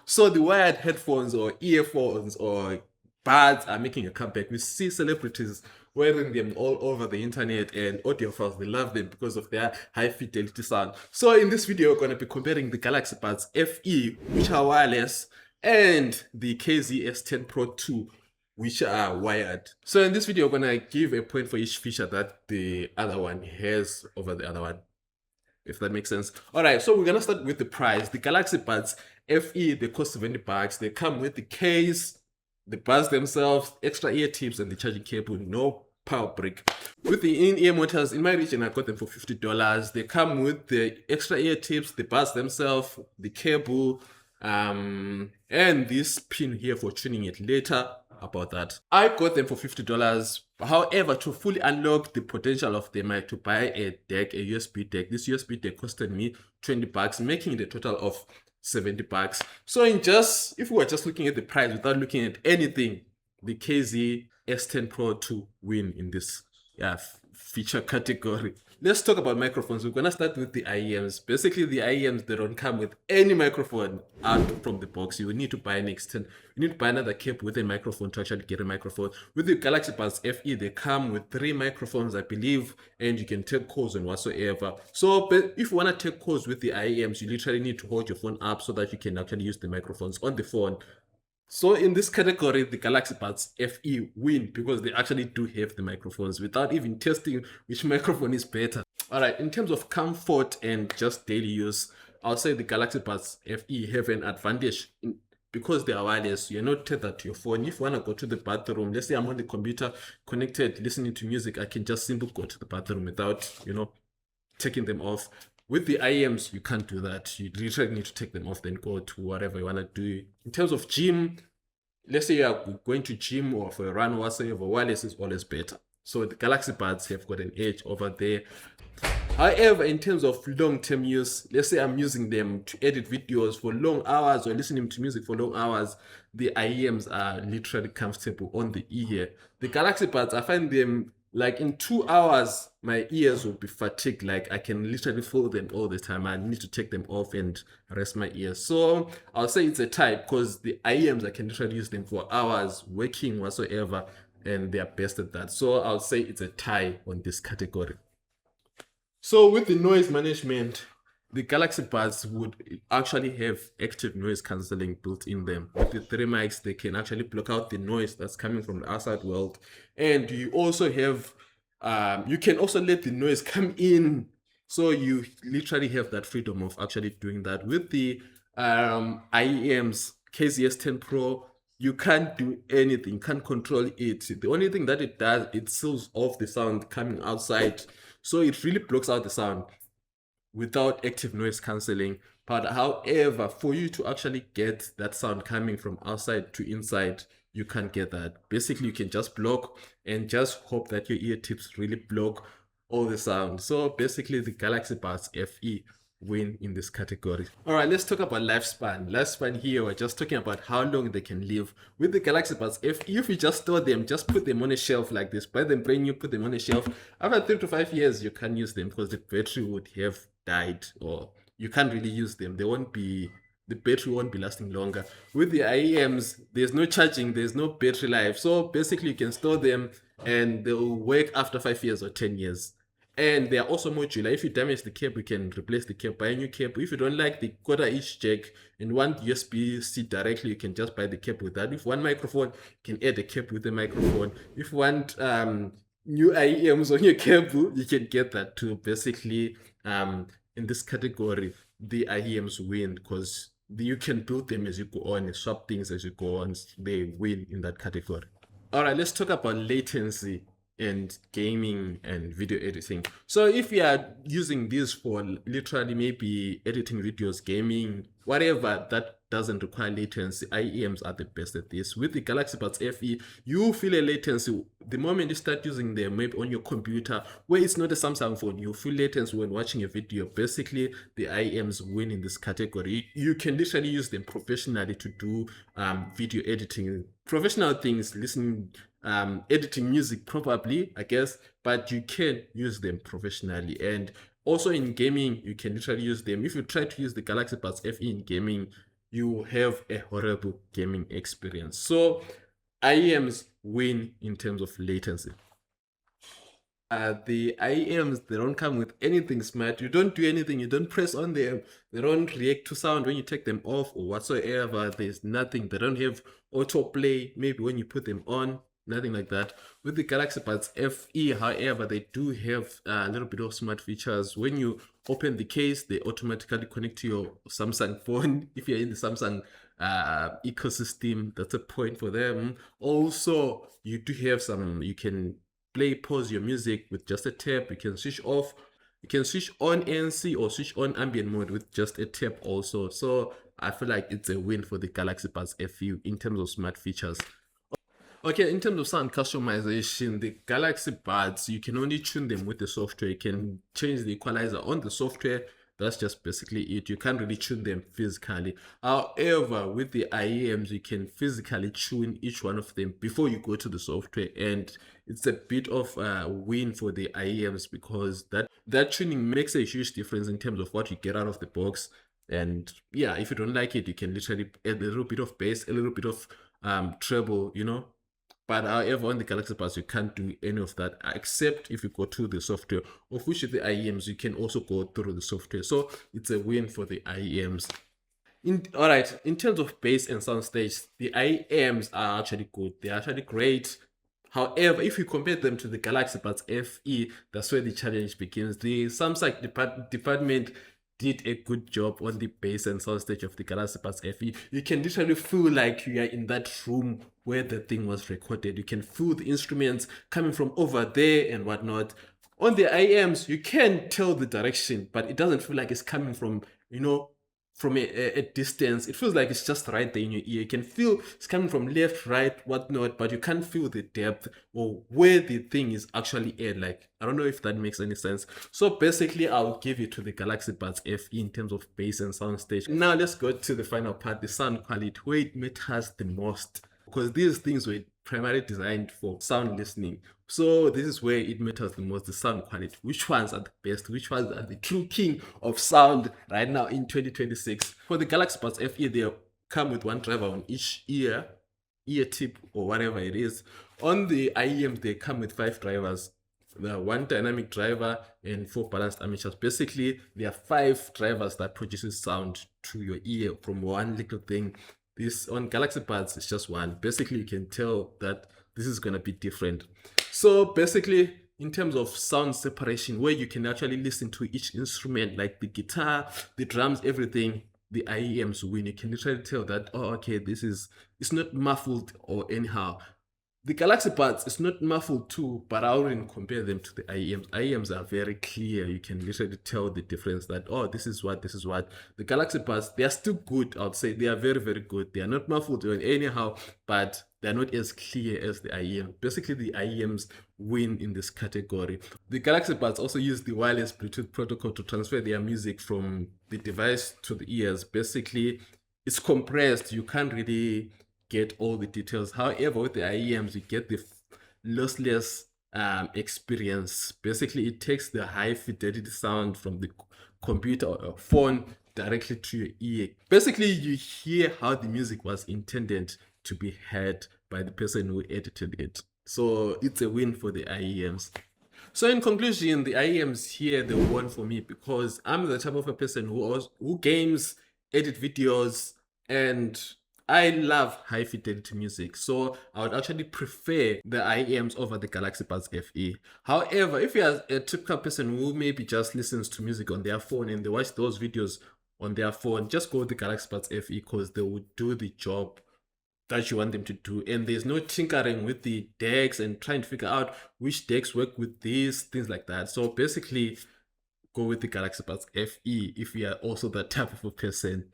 So the wired headphones or earphones or buds are making a comeback. We see celebrities wearing them all over the internet, and audiophiles, they love them because of their high fidelity sound. So in this video, we're going to be comparing the Galaxy Buds FE, which are wireless, and the KZ ZS10 Pro 2, which are wired. So in this video, we're going to give a point for each feature that the other one has over the other one, if that makes sense. All right, so we're gonna start with the price. The Galaxy Buds FE, they cost $70. They come with the case, the buds themselves, extra ear tips, and the charging cable, no power brick. With the in-ear monitors, in my region, I got them for $50. They come with the extra ear tips, the buds themselves, the cable, and this pin here for tuning it later. About that, I got them for $50. However, to fully unlock the potential of them, I had to buy a DAC, a USB DAC. This USB DAC costed me $20, making it a total of $70. So if we were just looking at the price without looking at anything, the KZ ZS10 Pro 2 win in this feature category. Let's talk about microphones. We're gonna start with the IEMs. Basically, the IEMs, they don't come with any microphone out from the box. You need to buy an extend. You need to buy another cable with a microphone to actually get a microphone. With the Galaxy Buds FE, they come with 3 microphones, I believe, and you can take calls and whatsoever. So, but if you wanna take calls with the IEMs, you literally need to hold your phone up so that you can actually use the microphones on the phone. So in this category, the Galaxy Buds FE win because they actually do have the microphones without even testing which microphone is better. All right, in terms of comfort and just daily use, I'll say the Galaxy Buds FE have an advantage because they are wireless. You're not tethered to your phone. If you want to go to the bathroom, let's say I'm on the computer connected, listening to music, I can just simply go to the bathroom without, taking them off. With the IEMs, you can't do that. You literally need to take them off, then go to whatever you want to do. In terms of gym, let's say you are going to gym or for a run or whatsoever, wireless is always better. So the Galaxy Buds have got an edge over there. However, in terms of long-term use, let's say I'm using them to edit videos for long hours or listening to music for long hours, the IEMs are literally comfortable on the ear. The Galaxy Buds, I find them like in 2 hours, my ears will be fatigued. Like I can literally feel them all the time. I need to take them off and rest my ears. So I'll say it's a tie because the IEMs, I can literally use them for hours, working whatsoever, and they are best at that. So I'll say it's a tie on this category. So with the noise management, the Galaxy Buds would actually have active noise cancelling built in them. With the 3 mics, they can actually block out the noise that's coming from the outside world. And you also have, you can also let the noise come in. So you literally have that freedom of actually doing that. With the IEMs, KZ ZS10 Pro, you can't do anything, you can't control it. The only thing that it does, it seals off the sound coming outside. So it really blocks out the sound without active noise cancelling. But however, for you to actually get that sound coming from outside to inside, you can't get that. Basically, you can just block and just hope that your ear tips really block all the sound. So basically, the Galaxy Buds FE win in this category. All right, let's talk about lifespan. Lifespan here, we're just talking about how long they can live. With the Galaxy Buds, if you just store them, just put them on a shelf like this, buy them brand new, put them on a shelf. After 3 to 5 years, you can't use them because the battery would have died or you can't really use them. The battery won't be lasting longer. With the IEMs, there's no charging, there's no battery life. So basically you can store them and they'll work after 5 years or 10 years. And they are also modular. If you damage the cable, you can replace the cable, buy a new cable. If you don't like the quarter-inch jack and want USB-C directly, you can just buy the cable with that. If one microphone, you can add a cable with the microphone. If you want new IEMs on your cable, you can get that too. Basically, in this category, the IEMs win because you can build them as you go on and swap things as you go on. They win in that category. All right, let's talk about latency and gaming and video editing. So if you are using this for literally maybe editing videos, gaming, whatever that doesn't require latency, IEMs are the best at this. With the Galaxy Buds FE, you feel a latency the moment you start using them, maybe on your computer where it's not a Samsung phone. You feel latency when watching a video. Basically, the IEMs win in this category. You can literally use them professionally to do video editing, professional things, listening, editing music probably, I guess, but you can use them professionally. And also in gaming, you can literally use them. If you try to use the Galaxy Buds FE in gaming, you have a horrible gaming experience. So IEMs win in terms of latency. The IEMs, they don't come with anything smart. You don't do anything. You don't press on them. They don't react to sound when you take them off or whatsoever. There's nothing. They don't have autoplay. Maybe when you put them on, nothing like that. With the Galaxy Buds FE, however, they do have a little bit of smart features. When you open the case, they automatically connect to your Samsung phone. If you're in the Samsung ecosystem, that's a point for them. Also, you do have some, you can pause your music with just a tap. You can switch off, you can switch on ANC or switch on ambient mode with just a tap also. So I feel like it's a win for the Galaxy Buds FE in terms of smart features. Okay, in terms of sound customization, the Galaxy Buds, you can only tune them with the software. You can change the equalizer on the software. That's just basically it. You can't really tune them physically. However, with the IEMs, you can physically tune each one of them before you go to the software. And it's a bit of a win for the IEMs because that tuning makes a huge difference in terms of what you get out of the box. And yeah, if you don't like it, you can literally add a little bit of bass, a little bit of treble, you know. But however, on the Galaxy Buds, you can't do any of that except if you go to the software, of which the IEMs, you can also go through the software. So it's a win for the IEMs. All right, in terms of bass and soundstage, the IEMs are actually good. They're actually great. However, if you compare them to the Galaxy Buds FE, that's where the challenge begins. The Samsung department did a good job on the bass and soundstage of the Galaxy Buds FE. You can literally feel like you are in that room where the thing was recorded. You can feel the instruments coming from over there and whatnot. On the IEMs, you can tell the direction, but it doesn't feel like it's coming from, you know, from a distance. It feels like it's just right there in your ear. You can feel it's coming from left, right, whatnot, but you can't feel the depth or where the thing is actually at. Like, I don't know if that makes any sense. So basically, I'll give it to the Galaxy Buds FE in terms of bass and soundstage. Now let's go to the final part, the sound quality, where it matters the most. Because these things were primarily designed for sound listening. So this is where it matters the most, the sound quality. Which ones are the best? Which ones are the true king of sound right now in 2026? For the Galaxy Buds FE, they come with one driver on each ear tip or whatever it is. On the IEM, they come with 5 drivers. There are 1 dynamic driver and 4 balanced armatures. Basically, there are 5 drivers that produces sound to your ear from one little thing. This on Galaxy Buds, it's just one. Basically, you can tell that this is gonna be different. So basically, in terms of sound separation, where you can actually listen to each instrument, like the guitar, the drums, everything, the IEMs win. You can literally tell that, oh, okay, it's not muffled or anyhow. The Galaxy Buds is not muffled too, but I wouldn't compare them to the IEMs. IEMs are very clear. You can literally tell the difference that, oh, this is what. The Galaxy Buds, they are still good, I would say. They are very, very good. They are not muffled or anyhow, but they're not as clear as the IEM. Basically, the IEMs win in this category. The Galaxy Buds also use the wireless Bluetooth protocol to transfer their music from the device to the ears. Basically, it's compressed. You can't really get all the details. However, with the IEMs, you get the lossless experience. Basically, it takes the high fidelity sound from the computer or phone directly to your ear. Basically, you hear how the music was intended to be heard by the person who edited it. So it's a win for the IEMs. So in conclusion, the IEMs here, they won for me because I'm the type of a person who games, edit videos, and I love high fidelity music, so I would actually prefer the IEMs over the Galaxy Buds FE. However, if you're a typical person who maybe just listens to music on their phone and they watch those videos on their phone, just go with the Galaxy Buds FE because they will do the job that you want them to do, and there's no tinkering with the decks and trying to figure out which decks work with these things like that. So basically, go with the Galaxy Buds FE if you are also that type of a person.